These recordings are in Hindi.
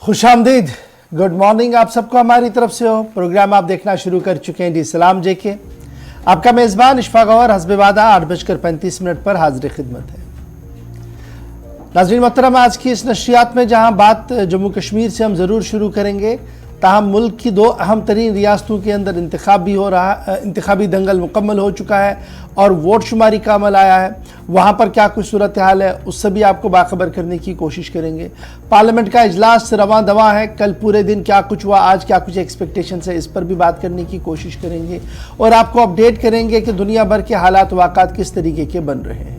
खुशामदीद, गुड मॉर्निंग आप सबको हमारी तरफ से हो। प्रोग्राम आप देखना शुरू कर चुके हैं जी सलाम जेके। आपका मेज़बान इशफाक और हस्ब वादा 8:35 पर हाजिर खिदमत है। नाज़रीन मोहतरम, आज की इस नशरियात में जहां बात जम्मू कश्मीर से हम ज़रूर शुरू करेंगे, ताहम मुल्क की दो अहम तरीन रियासतों के अंदर इंतखाबी दंगल मुकम्मल हो चुका है और वोट शुमारी का अमल आया है। वहाँ पर क्या कुछ सूरत हाल है उससे भी आपको बाखबर करने की कोशिश करेंगे। पार्लियामेंट का इजलास रवां दवा है, कल पूरे दिन क्या कुछ हुआ, आज क्या कुछ एक्सपेक्टेशन है, इस पर भी बात करने की कोशिश करेंगे और आपको अपडेट करेंगे कि दुनिया भर के हालात वाक़ात किस तरीके के बन रहे हैं।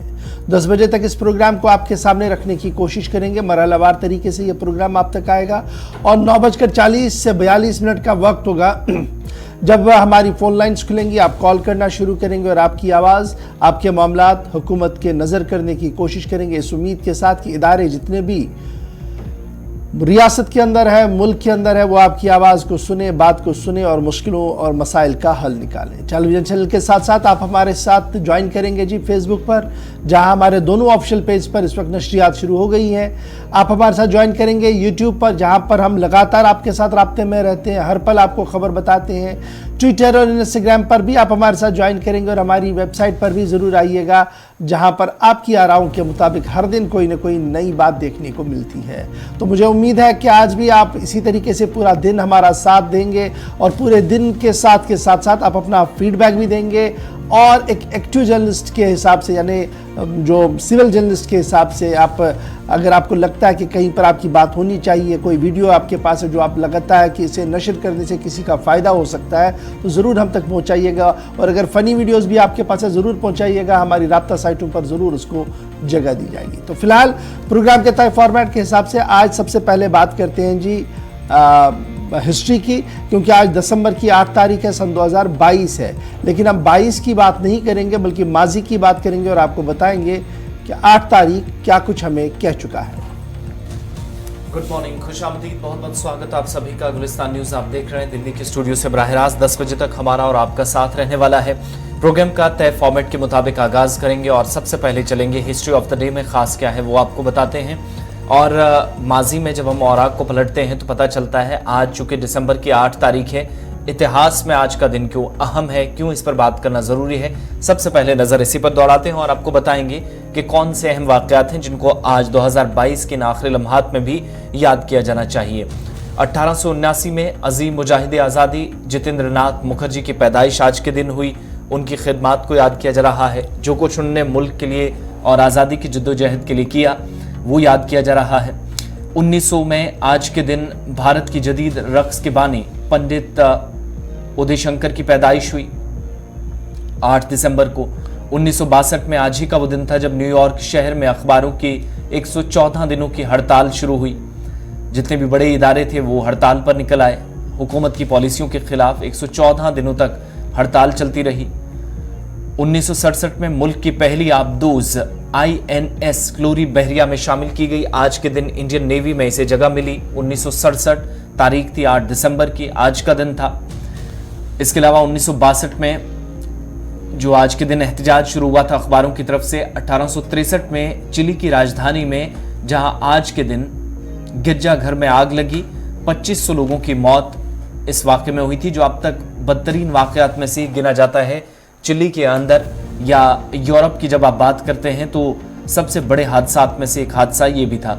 10 बजे तक इस प्रोग्राम को आपके सामने रखने की कोशिश करेंगे। मरहलावार तरीके से ये प्रोग्राम आप तक आएगा और 9:40 से 42 का वक्त होगा जब हमारी फ़ोन लाइन्स खुलेंगी। आप कॉल करना शुरू करेंगे और आपकी आवाज़, आपके मामलात हुकूमत के नज़र करने की कोशिश करेंगे, इस उम्मीद के साथ कि इदारे जितने भी रियासत के अंदर है, मुल्क के अंदर है, वो आपकी आवाज़ को सुने, बात को सुने और मुश्किलों और मसाइल का हल निकालें। टेलीविज़न चैनल के साथ साथ आप हमारे साथ ज्वाइन करेंगे जी फेसबुक पर, जहां हमारे दोनों ऑफिशियल पेज पर इस वक्त नशरियात शुरू हो गई हैं। आप हमारे साथ ज्वाइन करेंगे यूट्यूब पर, जहां पर हम लगातार आपके साथ राब्ते में रहते हैं, हर पल आपको खबर बताते हैं। ट्विटर और इंस्टाग्राम पर भी आप हमारे साथ ज्वाइन करेंगे और हमारी वेबसाइट पर भी ज़रूर आइएगा, जहां पर आपकी आराओं के मुताबिक हर दिन कोई ना कोई नई बात देखने को मिलती है। तो मुझे उम्मीद है कि आज भी आप इसी तरीके से पूरा दिन हमारा साथ देंगे और पूरे दिन के साथ साथ आप अपना फीडबैक भी देंगे और एक एक्टिव जर्नलिस्ट के हिसाब से, यानी जो सिविल जर्नलिस्ट के हिसाब से, आप अगर आपको लगता है कि कहीं पर आपकी बात होनी चाहिए, कोई वीडियो आपके पास है जो आप लगता है कि इसे नशर करने से किसी का फ़ायदा हो सकता है, तो ज़रूर हम तक पहुंचाइएगा। और अगर फ़नी वीडियोस भी आपके पास है ज़रूर पहुंचाइएगा, हमारी राब्ता साइटों पर ज़रूर उसको जगह दी जाएगी। तो फिलहाल प्रोग्राम के तय फॉर्मेट के हिसाब से आज सबसे पहले बात करते हैं जी हिस्ट्री की, क्योंकि आज दिसंबर की 8 तारीख है, सन 2022 है। लेकिन हम 22 की बात नहीं करेंगे बल्कि माजी की बात करेंगे और आपको बताएंगे कि 8 तारीख क्या कुछ हमें कह चुका है। गुड मॉर्निंग, खुशामदीद, बहुत बहुत स्वागत आप सभी का। गुलिस्तान न्यूज़ आप देख रहे हैं दिल्ली के स्टूडियो से बराह रास्त। 10 बजे तक हमारा और आपका साथ रहने वाला है। प्रोग्राम का तय फॉर्मेट के मुताबिक आगाज करेंगे और सबसे पहले चलेंगे हिस्ट्री ऑफ द डे में खास क्या है वो आपको बताते हैं। और माजी में जब हम औराक को पलटते हैं तो पता चलता है आज चूंकि दिसंबर की 8 तारीख है, इतिहास में आज का दिन क्यों अहम है, क्यों इस पर बात करना ज़रूरी है। सबसे पहले नज़र इसी पर दौड़ाते हैं और आपको बताएंगे कि कौन से अहम वाक़यात हैं जिनको आज 2022 के आखिरी लम्हात में भी याद किया जाना चाहिए। 1879 में अजीम मुजाहिद आज़ादी जितेंद्र नाथ मुखर्जी की पैदाइश आज के दिन हुई। उनकी खिदमात को याद किया जा रहा है। जो कुछ उन्होंने मुल्क के लिए और आज़ादी की जद्दोजहद के लिए किया वो याद किया जा रहा है। 1900 में आज के दिन भारत की जदीद रक्स के बानी पंडित उदय शंकर की पैदाइश हुई 8 दिसंबर को। 1962 में आज ही का वो दिन था जब न्यूयॉर्क शहर में अखबारों की 114 दिनों की हड़ताल शुरू हुई। जितने भी बड़े इदारे थे वो हड़ताल पर निकल आए। हुकूमत की पॉलिसियों के खिलाफ 114 दिनों तक हड़ताल चलती रही। 1967 में मुल्क की पहली आबदोज INS क्लोरी बहरिया में शामिल की गई। आज के दिन इंडियन नेवी में इसे जगह मिली। 1967 तारीख थी 8 दिसंबर की, आज का दिन था। इसके अलावा 1962 में जो आज के दिन एहतजाज शुरू हुआ था अखबारों की तरफ से। 1863 में चिली की राजधानी में जहां आज के दिन गिरजाघर में आग लगी, 2500 लोगों की मौत इस वाक़े में हुई थी, जो अब तक बदतरीन वाक़यात में से गिना जाता है चिली के अंदर या यूरोप की। जब आप बात करते हैं तो सबसे बड़े हादसात में से एक हादसा ये भी था।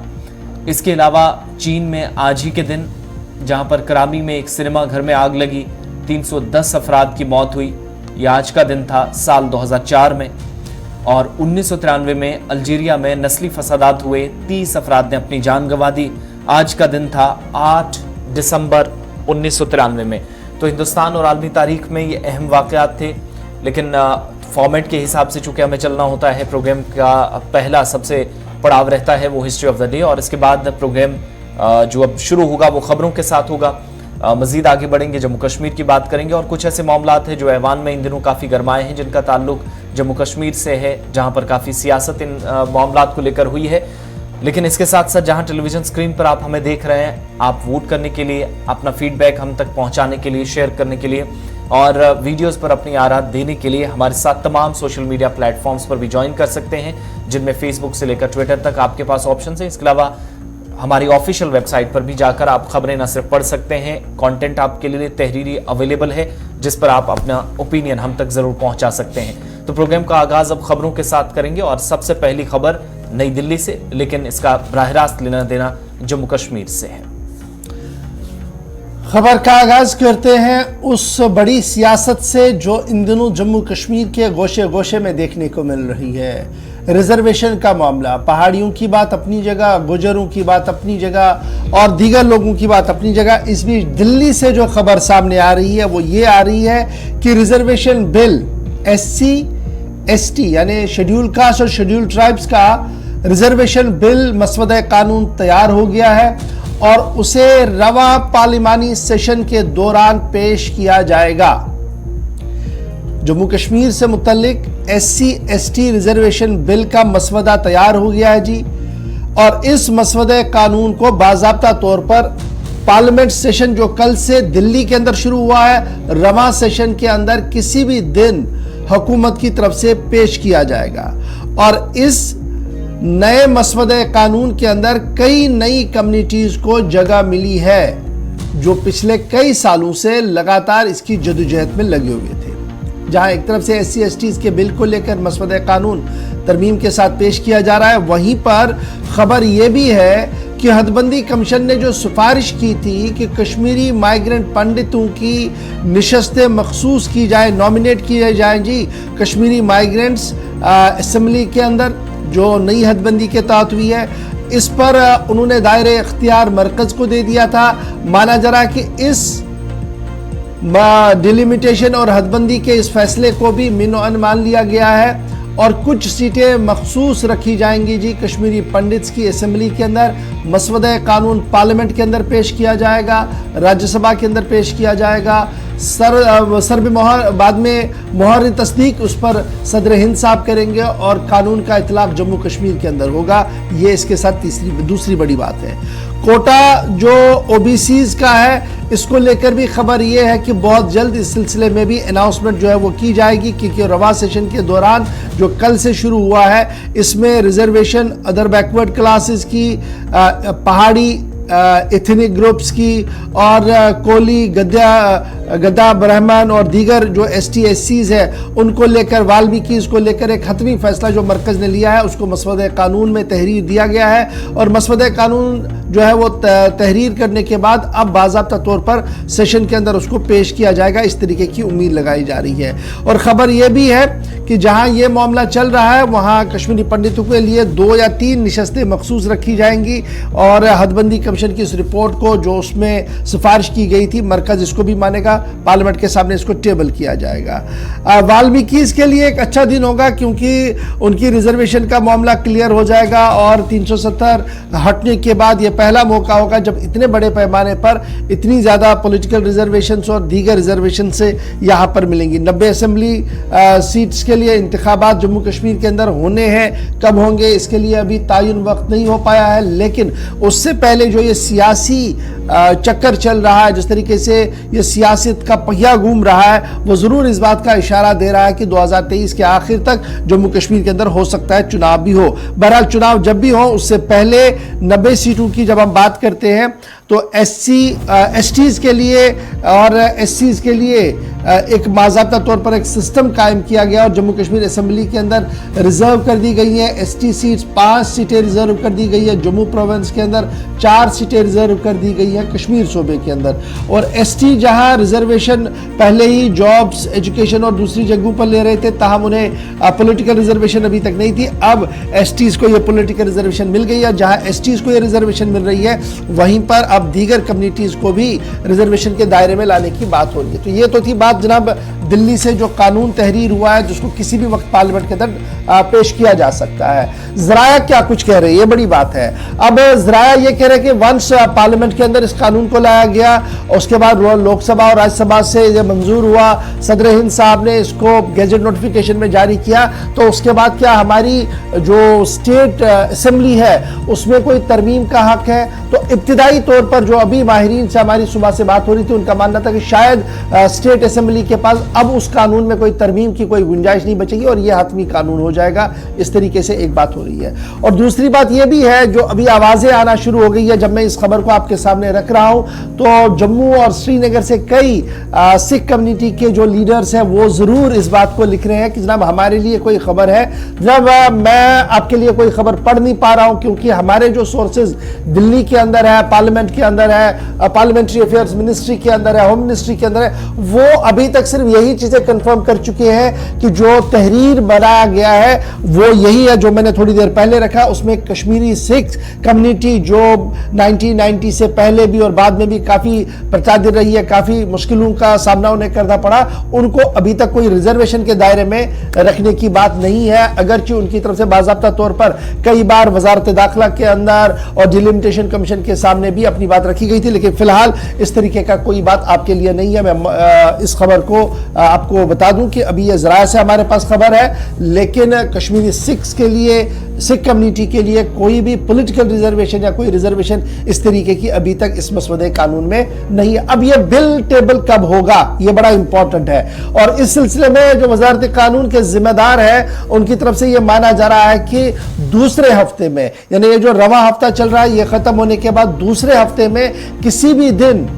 इसके अलावा चीन में आज ही के दिन जहां पर करामी में एक सिनेमा घर में आग लगी, 310 अफराद की मौत हुई। ये आज का दिन था साल 2004 में। और 1993 में अल्जीरिया में नस्ली फसादात हुए, 30 अफराद ने अपनी जान गंवा दी। आज का दिन था 8 दिसंबर 1993 में। तो हिंदुस्तान और आलमी तारीख में ये अहम वाक़यात थे। लेकिन फॉर्मेट के हिसाब से चूंकि हमें चलना होता है, प्रोग्राम का पहला सबसे पड़ाव रहता है वो हिस्ट्री ऑफ द डे और इसके बाद प्रोग्राम जो अब शुरू होगा वो खबरों के साथ होगा। मजीद आगे बढ़ेंगे, जम्मू कश्मीर की बात करेंगे और कुछ ऐसे मामलात हैं जो ऐवान में इन दिनों काफ़ी गरमाए हैं, जिनका ताल्लुक जम्मू कश्मीर से है, जहाँ पर काफ़ी सियासत इन मामलात को लेकर हुई है। लेकिन इसके साथ साथ जहां टेलीविजन स्क्रीन पर आप हमें देख रहे हैं, आप वोट करने के लिए, अपना फीडबैक हम तक पहुंचाने के लिए, शेयर करने के लिए और वीडियोस पर अपनी आरा देने के लिए हमारे साथ तमाम सोशल मीडिया प्लेटफॉर्म्स पर भी ज्वाइन कर सकते हैं, जिनमें फेसबुक से लेकर ट्विटर तक आपके पास ऑप्शन है। इसके अलावा हमारी ऑफिशियल वेबसाइट पर भी जाकर आप खबरें न सिर्फ पढ़ सकते हैं, कंटेंट आपके लिए तहरीरी अवेलेबल है जिस पर आप अपना ओपिनियन हम तक जरूर पहुंचा सकते हैं। तो प्रोग्राम का आगाज अब खबरों के साथ करेंगे और सबसे पहली खबर नई दिल्ली से, लेकिन इसका बराह रास्त लेना देना जम्मू कश्मीर से है। खबर का आगाज करते हैं उस बड़ी सियासत से जो इन दिनों जम्मू कश्मीर के गोशे गोशे में देखने को मिल रही है। रिजर्वेशन का मामला, पहाड़ियों की बात अपनी जगह, गुजरों की बात अपनी जगह और दीगर लोगों की बात अपनी जगह। इस बीच दिल्ली से जो खबर सामने आ रही है वो ये आ रही है कि रिजर्वेशन बिल SC ST यानी शेड्यूल कास्ट और शेड्यूल ट्राइब्स का रिजर्वेशन बिल मसवदा कानून तैयार हो गया है और उसे रवा पार्लिमानी सेशन के दौरान पेश किया जाएगा। जम्मू कश्मीर से मुतल्लिक SC ST रिजर्वेशन बिल का मसवदा तैयार हो गया है जी, और इस मसवदे कानून को बाज़ाब्ता तौर पर पार्लियामेंट सेशन जो कल से दिल्ली के अंदर शुरू हुआ है, रवा सेशन के अंदर किसी भी दिन हुकूमत की तरफ से पेश किया जाएगा। और इस नए मसवदे कानून के अंदर कई नई कम्युनिटीज को जगह मिली है जो पिछले कई सालों से लगातार इसकी जदोजहद में लगे हुए थे। जहां एक तरफ से SC ST के बिल को लेकर मसवदे कानून तरमीम के साथ पेश किया जा रहा है, वहीं पर खबर यह भी है कि हदबंदी कमीशन ने जो सिफारिश की थी कि कश्मीरी माइग्रेंट पंडितों की निशस्तें मखसूस की जाए, नॉमिनेट किए जाएं जी कश्मीरी माइग्रेंट्स असेंबली के अंदर जो नई हदबंदी के तहत हुई है, इस पर उन्होंने दायरे इख्तियार मरकज को दे दिया था। माना जा रहा है कि इस डिलिमिटेशन और हदबंदी के इस फैसले को भी मिनोअन मान लिया गया है और कुछ सीटें मखसूस रखी जाएंगी जी कश्मीरी पंडित्स की असेंबली के अंदर। मसवदा कानून पार्लियामेंट के अंदर पेश किया जाएगा, राज्यसभा के अंदर पेश किया जाएगा, सर भी मोहर बाद में मोहर तस्दीक उस पर सदर हिंद साहब करेंगे और कानून का इतलाक जम्मू कश्मीर के अंदर होगा। ये इसके साथ दूसरी बड़ी बात है। कोटा जो OBCs का है, इसको लेकर भी खबर ये है कि बहुत जल्द इस सिलसिले में भी अनाउंसमेंट जो है वो की जाएगी, क्योंकि रवा सेशन के दौरान जो कल से शुरू हुआ है इसमें रिजर्वेशन अदर बैकवर्ड क्लासेस की, पहाड़ी एथनिक ग्रुप्स की और कोली, गद्दा, ब्राह्मण और दीगर जो ST SCs है उनको लेकर, वाल्मीकि को लेकर एक हतमी फैसला जो मरकज ने लिया है उसको मसवदे कानून में तहरीर दिया गया है। और मसवदे कानून जो है वो तहरीर करने के बाद अब बाज़ाब्ता तौर पर सेशन के अंदर उसको पेश किया जाएगा, इस तरीके की उम्मीद लगाई जा रही है। और ख़बर यह भी है कि जहां ये मामला चल रहा है वहां कश्मीरी पंडितों के लिए 2 या 3 निशस्तें मखसूस रखी जाएंगी और हदबंदी कमीशन की इस रिपोर्ट को जो उसमें सिफारिश की गई थी, मरकज इसको भी मानेगा, पार्लियामेंट के सामने इसको टेबल किया जाएगा। वाल्मीकि के लिए एक अच्छा दिन होगा क्योंकि उनकी रिजर्वेशन का मामला क्लियर हो जाएगा और 370 हटने के बाद यह पहला मौका होगा जब इतने बड़े पैमाने पर इतनी ज़्यादा पॉलिटिकल रिजर्वेशंस और दीगर रिजर्वेशन से यहाँ पर मिलेंगी। 90 असेंबली सीट्स के लिए इंतखाबात जम्मू कश्मीर के अंदर होने हैं, कब होंगे इसके लिए अभी तायुन वक्त नहीं हो पाया है, लेकिन उससे पहले जो ये सियासी चक्कर चल रहा है, जिस तरीके से ये सियासत का पहिया घूम रहा है, वो ज़रूर इस बात का इशारा दे रहा है कि 2023 के आखिर तक जम्मू कश्मीर के अंदर हो सकता है चुनाव भी हो। बहरहाल चुनाव जब भी हो उससे पहले 90 सीटों की जब हम बात करते हैं तो SC STs के लिए और SCs के लिए एक बाज़ाब्ता तौर पर एक सिस्टम कायम किया गया और जम्मू कश्मीर असेंबली के अंदर रिजर्व कर दी गई हैं। ST सीट्स 5 सीटें रिजर्व कर दी गई है, जम्मू प्रोविंस के अंदर 4 सीटें रिजर्व कर दी गई हैं कश्मीर सूबे के अंदर। और ST जहां रिजर्वेशन पहले ही जॉब्स, एजुकेशन और दूसरी जगहों पर ले रहे थे, ताहम उन्हें पॉलिटिकल रिजर्वेशन अभी तक नहीं थी, अब STs को ये पॉलिटिकल रिजर्वेशन मिल गई है। जहां STs को ये रिजर्वेशन मिल रही है वहीं पर अब दीगर कम्युनिटीज को भी रिजर्वेशन के दायरे में लाने की बात हो रही है। तो ये तो थी बात जनाब दिल्ली से जो कानून तहरीर हुआ है जिसको किसी भी वक्त पार्लियामेंट के अंदर पेश किया जा सकता है। ज़राया क्या कुछ कह रहे हैं, ये बड़ी बात है। अब ज़राया ये कह रहे हैं कि वंस पार्लियामेंट के अंदर इस कानून को लाया गया, उसके बाद लोकसभा और राज्यसभा से ये मंजूर हुआ, सदर हिंद साहब ने इसको गैजेट नोटिफिकेशन में जारी किया, तो उसके बाद क्या हमारी जो स्टेट असेंबली है उसमें कोई तरमीम का हक है? तो इब्तिदाई तौर पर जो अभी माहिरीन से हमारी सुबह से बात हो रही थी उनका मानना था कि शायद स्टेट असेंबली के पास अब उस कानून में कोई तरमीम की कोई गुंजाइश नहीं बचेगी और यह हतमी कानून हो जाएगा। इस तरीके से एक बात हो रही है। और दूसरी बात यह भी है, जो अभी आवाजें आना शुरू हो गई है जब मैं इस खबर को आपके सामने रख रहा हूं, तो जम्मू और श्रीनगर से कई सिख कम्युनिटी के जो लीडर्स हैं वो जरूर इस बात को लिख रहे हैं कि जनाब हमारे लिए कोई खबर है। जनाब मैं आपके लिए कोई खबर पढ़ नहीं पा रहा हूं क्योंकि हमारे जो सोर्सेज दिल्ली के अंदर है, पार्लियामेंट के अंदर है, पार्लियामेंट्री अफेयर्स मिनिस्ट्री के अंदर है, होम मिनिस्ट्री के अंदर है, वो अभी तक सिर्फ यही चीजें कंफर्म कर चुके हैं कि जो तहरीर बनाया गया है वो यही है जो मैंने थोड़ी देर पहले रखा। उसमें कश्मीरी सिख कम्युनिटी जो 1990 से पहले भी और बाद में भी काफी प्रताड़ित रही है, काफी मुश्किलों का सामना उन्हें करना पड़ा, उनको अभी तक कोई रिजर्वेशन के दायरे में रखने की बात नहीं है। अगरचे उनकी तरफ से बाज़ाब्ता तौर पर कई बार वजारत दाखिला के अंदर और डिलिमिटेशन कमीशन के सामने भी अपनी बात रखी गई थी, लेकिन फिलहाल इस तरीके का कोई बात आपके लिए नहीं है। मैं इस खबर को आपको बता दूं कि अभी ये जराया से हमारे पास खबर है, लेकिन कश्मीरी सिख्स के लिए, सिख कम्युनिटी के लिए कोई भी पॉलिटिकल रिजर्वेशन या कोई रिजर्वेशन इस तरीके की अभी तक इस मसवदे कानून में नहीं है। अब ये बिल टेबल कब होगा ये बड़ा इंपॉर्टेंट है, और इस सिलसिले में जो वजारत कानून के जिम्मेदार है उनकी तरफ से ये माना जा रहा है कि दूसरे हफ्ते में, यानी ये जो रवा हफ्ता चल रहा है ये खत्म होने के बाद दूसरे हफ्ते में किसी भी दिन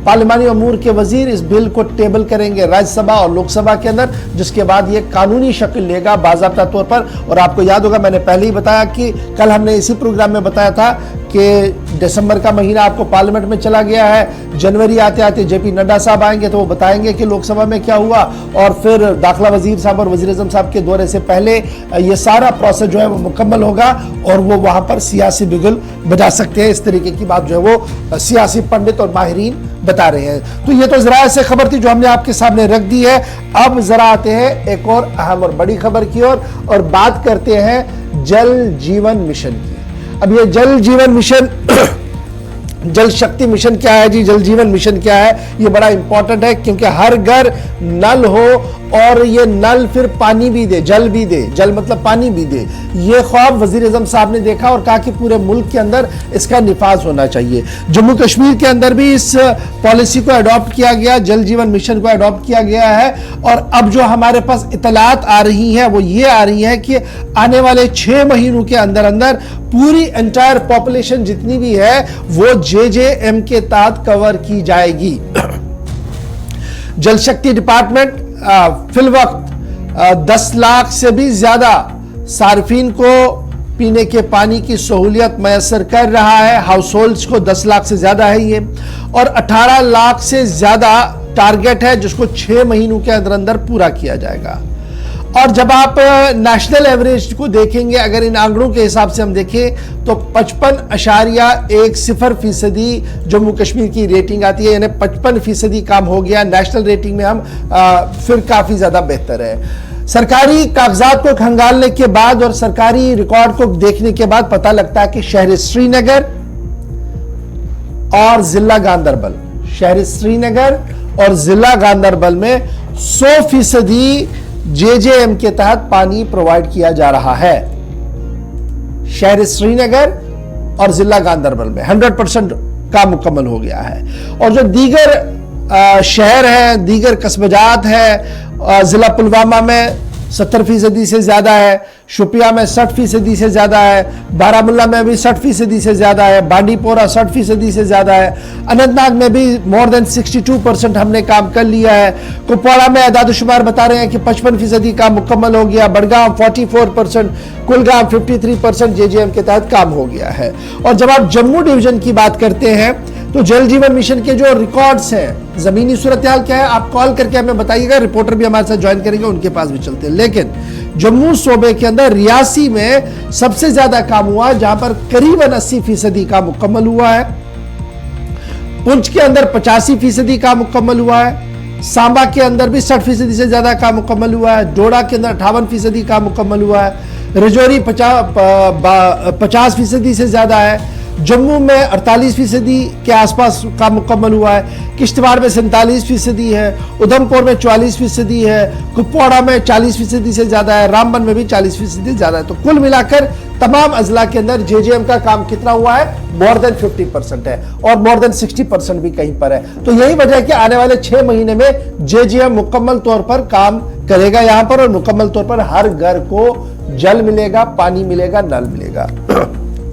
पार्लिमानी अमूर के वजीर इस बिल को टेबल करेंगे राज्यसभा और लोकसभा के अंदर, जिसके बाद ये कानूनी शक्ल लेगा बाज़ाब्ता तौर पर। और आपको याद होगा मैंने पहले ही बताया कि कल हमने इसी प्रोग्राम में बताया था कि दिसंबर का महीना आपको पार्लियामेंट में चला गया है, जनवरी आते आते जेपी नड्डा साहब आएंगे तो वो बताएंगे कि लोकसभा में क्या हुआ, और फिर दाखिला वजीर साहब और वजीर आज़म साहब के दौरे से पहले ये सारा प्रोसेस जो है वो मुकम्मल होगा और वो वहां पर सियासी बिगुल बजा सकते हैं। इस तरीके की बात जो है वो सियासी पंडित और माहिरीन बता रहे हैं। तो ये तो जरा से खबर थी जो हमने आपके सामने रख दी है। अब जरा आते हैं एक और अहम और बड़ी खबर की ओर और बात करते हैं जल जीवन मिशन की। अब ये जल जीवन मिशन जल शक्ति मिशन क्या है जी, जल जीवन मिशन क्या है, ये बड़ा इंपॉर्टेंट है क्योंकि हर घर नल हो और ये नल फिर पानी भी दे, जल भी दे, जल मतलब पानी भी दे। ये ख्वाब वजीर आज़म साहब ने देखा और कहा कि पूरे मुल्क के अंदर इसका निफाज होना चाहिए। जम्मू कश्मीर के अंदर भी इस पॉलिसी को अडॉप्ट किया गया, जल जीवन मिशन को अडॉप्ट किया गया है। और अब जो हमारे पास इतलात आ रही है वो ये आ रही है कि आने वाले 6 महीनों के अंदर अंदर पूरी एंटायर पॉपुलेशन जितनी भी है वो JJM के तहत कवर की जाएगी। जल शक्ति डिपार्टमेंट फिल वक्त 10 लाख से भी ज्यादा सार्फिन को पीने के पानी की सहूलियत मैसर कर रहा है। हाउस होल्ड्स को 10 लाख से ज्यादा है ये, और 18 लाख से ज्यादा टारगेट है जिसको 6 महीनों के अंदर अंदर पूरा किया जाएगा। और जब आप नेशनल एवरेज को देखेंगे, अगर इन आंकड़ों के हिसाब से हम देखें तो 55.10% जम्मू कश्मीर की रेटिंग आती है, यानी 55% काम हो गया। नेशनल रेटिंग में हम फिर काफी ज्यादा बेहतर है। सरकारी कागजात को खंगालने के बाद और सरकारी रिकॉर्ड को देखने के बाद पता लगता है कि शहर श्रीनगर और जिला गांदरबल, शहर श्रीनगर और जिला गांदरबल में 100% JJM के तहत पानी प्रोवाइड किया जा रहा है। शहर श्रीनगर और जिला गांदरबल में 100% काम मुकम्मल हो गया है। और जो दीगर शहर हैं, दीगर कस्बजात है, जिला पुलवामा में 70% से ज्यादा है, शुपिया में 60% से ज्यादा है, बारामुल्ला में भी 60% से ज्यादा है, बांडीपोरा 60% से ज्यादा है, अनंतनाग में भी मोर देन 62% हमने काम कर लिया है। कुपवाड़ा में आदादशुमार बता रहे हैं कि 55% काम मुकम्मल हो गया। बड़गांव 44%, कुलगाम 53% JJM के तहत काम हो गया है। और जब आप जम्मू डिवीजन की बात करते हैं तो जल जीवन मिशन के जो रिकॉर्ड्स हैं, जमीनी सूरत हाल क्या है, आप कॉल करके हमें बताइएगा, रिपोर्टर भी हमारे साथ ज्वाइन करेंगे, उनके पास भी चलते हैं। लेकिन जम्मू सूबे के अंदर रियासी में सबसे ज्यादा काम हुआ, जहां पर करीबन 80% काम मुकम्मल हुआ है। पुंछ के अंदर 85% काम मुकम्मल हुआ है। सांबा के अंदर भी 60% से ज्यादा काम मुकम्मल हुआ है। डोडा के अंदर 58% काम मुकम्मल हुआ है। रजौरी 50% से ज्यादा है। जम्मू में 48% के आसपास काम मुकम्मल हुआ है। किश्तवाड़ में 47% है। उधमपुर में 44% है। कुपवाड़ा में 40% से ज्यादा है। रामबन में भी 40% ज्यादा है। तो कुल मिलाकर तमाम अजला के अंदर जेजेएम का काम कितना हुआ है, मोर देन 50% है और मोर देन 60% भी कहीं पर है। तो यही वजह है कि आने वाले 6 महीने में जेजेएम मुकम्मल तौर पर काम करेगा यहां पर, और मुकम्मल तौर पर हर घर को जल मिलेगा, पानी मिलेगा, नल मिलेगा।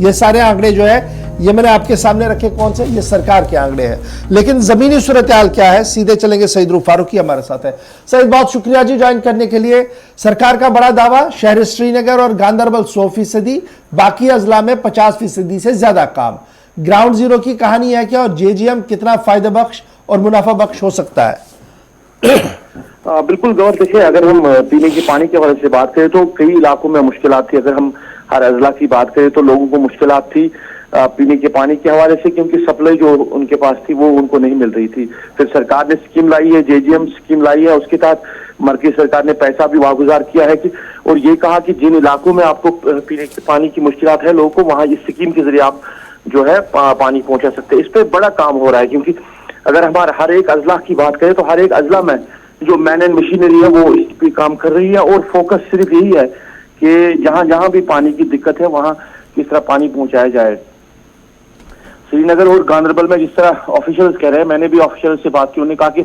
ये सारे आंकड़े जो है ये मैंने आपके सामने रखे, कौन से, ये सरकार के आंकड़े हैं। लेकिन जमीनी सूरत हाल क्या है, सीधे चलेंगे। सईद रूफ फारूकी हमारे साथ है। सईद, बहुत शुक्रिया जी ज्वाइन करने के लिए। सरकार का बड़ा दावा, शहर श्रीनगर और गांधरबल 100%, बाकी अजला में 50% से ज्यादा काम। ग्राउंड जीरो की कहानी है क्या, और जेजीएम कितना फायदा बख्श और मुनाफा बख्श हो सकता है? बिल्कुल गौर, देखिए अगर हम पीने के पानी के हवाले से बात करें तो कई इलाकों में मुश्किलात थी। अगर हम हर अजला की बात करें तो लोगों को मुश्किलात थी पीने के पानी के हवाले से, क्योंकि सप्लाई जो उनके पास थी वो उनको नहीं मिल रही थी। फिर सरकार ने स्कीम लाई है, जेजीएम स्कीम लाई है, उसके तहत मरकजी सरकार ने पैसा भी वागुजार किया है कि, और ये कहा कि जिन इलाकों में आपको पीने के पानी की मुश्किलात है लोगों को, वहां इस स्कीम के जरिए आप जो है पानी पहुंचा सकते हैं। इस पर बड़ा काम हो रहा है, क्योंकि अगर हमारा हर एक अजला की बात करें तो हर एक अजला में जो मैन एंड मशीनरी है वो इस पे काम कर रही है, और फोकस सिर्फ यही है कि जहां जहां भी पानी की दिक्कत है वहां किस तरह पानी पहुंचाया जाए। श्रीनगर और गांधरबल में जिस तरह ऑफिशियल्स कह रहे हैं, मैंने भी ऑफिशियल से बात की, उन्होंने कहा कि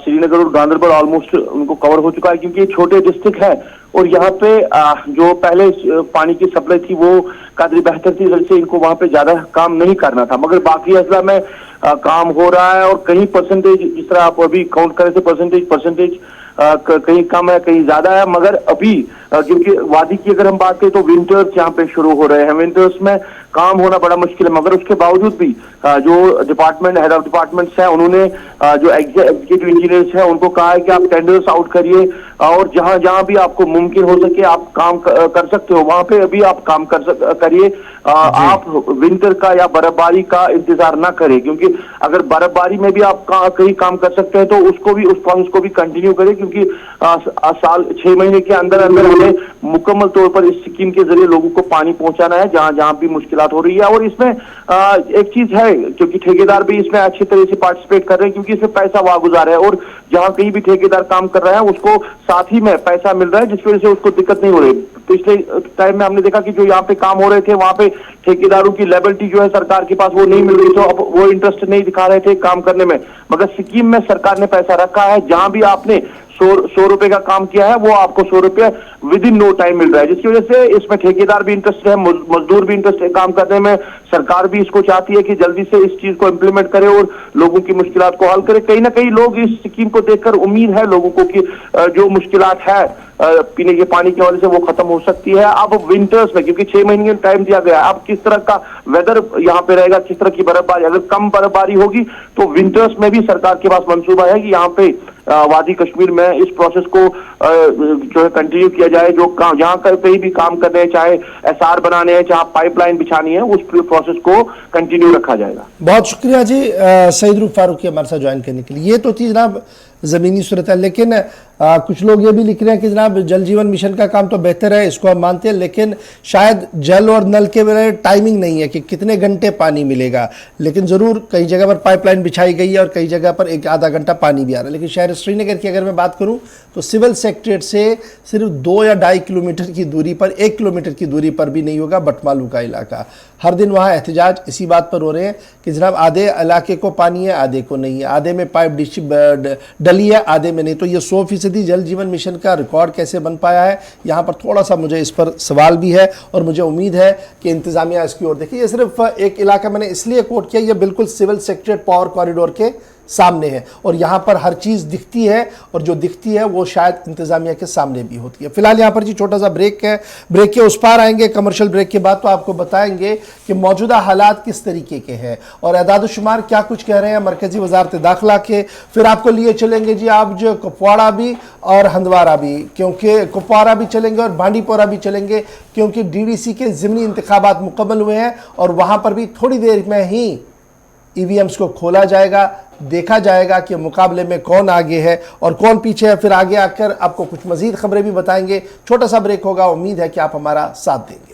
श्रीनगर और गांधरबल ऑलमोस्ट उनको कवर हो चुका है, क्योंकि ये छोटे डिस्ट्रिक्ट है और यहाँ पे जो पहले पानी की सप्लाई थी वो काफी बेहतर थी, इसलिए इनको वहां पे ज्यादा काम नहीं करना था। मगर बाकी अजला में काम हो रहा है, और कहीं परसेंटेज जिस तरह आप अभी काउंट करें तो परसेंटेज कहीं कम है, कहीं ज्यादा है। मगर अभी क्योंकि वादी की अगर हम बात करें तो विंटर्स यहाँ पे शुरू हो रहे हैं, विंटर्स में काम होना बड़ा मुश्किल है। मगर उसके बावजूद भी जो डिपार्टमेंट हेड ऑफ डिपार्टमेंट्स हैं उन्होंने जो एग्जीक्यूटिव इंजीनियर्स हैं उनको कहा है कि आप टेंडर्स आउट करिए, और जहां जहां भी आपको मुमकिन हो सके आप काम कर सकते हो वहां पे अभी आप काम करिए। आप विंटर का या बर्फबारी का इंतजार ना करें, क्योंकि अगर बर्फबारी में भी आप कहीं काम कर सकते हैं तो उसको भी, उस प्रोसेस को भी कंटिन्यू करें, क्योंकि साल 6 महीने के अंदर अंदर हमें मुकम्मल तौर पर इस स्कीम के जरिए लोगों को पानी पहुंचाना है जहां जहां भी मुश्किलात हो रही है। और इसमें एक चीज है, क्योंकि ठेकेदार भी इसमें अच्छी तरह से पार्टिसिपेट कर रहे हैं, क्योंकि इसमें पैसा वागुजार है, और जहां कहीं भी ठेकेदार काम कर रहा है उसको साथ ही में पैसा मिल रहा है, जिसकी वजह से उसको दिक्कत नहीं हो रही। पिछले टाइम में हमने देखा कि जो यहाँ पे काम हो रहे थे वहां पे ठेकेदारों की लेबिलिटी जो है सरकार के पास वो नहीं मिल रही, तो अब वो इंटरेस्ट नहीं दिखा रहे थे काम करने में। मगर स्कीम में सरकार ने पैसा रखा है, जहां भी आपने 100 रुपए का काम किया है वो आपको 100 रुपए विद इन नो टाइम मिल रहा है, जिसकी वजह से इसमें ठेकेदार भी इंटरेस्ट है, मजदूर भी इंटरेस्ट है काम करने में। सरकार भी इसको चाहती है कि जल्दी से इस चीज को इंप्लीमेंट करे और लोगों की मुश्किलात को हल करे। कहीं ना कहीं लोग इस स्कीम को देखकर उम्मीद है लोगों को कि जो मुश्किलात है पीने के पानी की वजह से वो खत्म हो सकती है। अब विंटर्स में, क्योंकि 6 महीने का टाइम दिया गया है, अब किस तरह का वेदर यहाँ पे रहेगा, किस तरह की बर्फबारी, अगर कम बर्फबारी होगी तो विंटर्स में भी सरकार के पास मंसूबा है कि यहाँ पे वादी कश्मीर में इस प्रोसेस को जो है कंटिन्यू किया जाए। जो काम जहाँ कहीं भी काम करने हैं, चाहे एसआर बनाने हैं, चाहे पाइपलाइन बिछानी है, उस प्रोसेस को कंटिन्यू रखा जाएगा। बहुत शुक्रिया जी सईद रूफ फारूकी हमारे साथ ज्वाइन करने के लिए। ये तो थी जनाब ज़मीनी सूरत है, लेकिन कुछ लोग ये भी लिख रहे हैं कि जनाब जल जीवन मिशन का काम तो बेहतर है, इसको हम मानते हैं, लेकिन शायद जल और नल के मेरे टाइमिंग नहीं है कि कितने घंटे पानी मिलेगा। लेकिन ज़रूर कई जगह पर पाइपलाइन बिछाई गई है और कई जगह पर 1-आधा घंटा पानी भी आ रहा है। लेकिन शहर श्रीनगर की अगर मैं बात करूं तो सिविल सेक्रेटरीट से सिर्फ 2 या 2.5 किलोमीटर की दूरी पर, 1 किलोमीटर की दूरी पर भी नहीं होगा बटमालू का इलाका। हर दिन वहाँ एहतजाज इसी बात पर हो रहे हैं कि जनाब आधे इलाके को पानी है, आधे को नहीं है, आधे में पाइप डली है, आधे में नहीं। तो ये 100% जल जीवन मिशन का रिकॉर्ड कैसे बन पाया है, यहाँ पर थोड़ा सा मुझे इस पर सवाल भी है, और मुझे उम्मीद है कि इंतजामिया इसकी ओर देखिए। ये सिर्फ एक इलाका मैंने इसलिए कोट किया, ये बिल्कुल सिविल सेक्रेटरीट पावर कॉरिडोर के सामने है, और यहाँ पर हर चीज़ दिखती है, और जो दिखती है वो शायद इंतजामिया के सामने भी होती है। फिलहाल यहाँ पर जी छोटा सा ब्रेक है, ब्रेक के उस पार आएंगे कमर्शियल ब्रेक के बाद तो आपको बताएंगे कि मौजूदा हालात किस तरीके के हैं और एदाद-ओ-शुमार क्या कुछ कह रहे हैं मरकजी वजारत दाखिला के। फिर आपको लिए चलेंगे जी आप जो कुपवाड़ा भी और हंदवाड़ा भी, क्योंकि कुपवाड़ा भी चलेंगे और बांडीपोरा भी चलेंगे, क्योंकि डीडीसी के ज़िमनी इंतखाबात मुकम्मल हुए हैं, और वहाँ पर भी थोड़ी देर में ही ईवीएम्स को खोला जाएगा, देखा जाएगा कि मुकाबले में कौन आगे है और कौन पीछे है। फिर आगे आकर आपको कुछ मज़ीद खबरें भी बताएंगे। छोटा सा ब्रेक होगा, उम्मीद है कि आप हमारा साथ देंगे।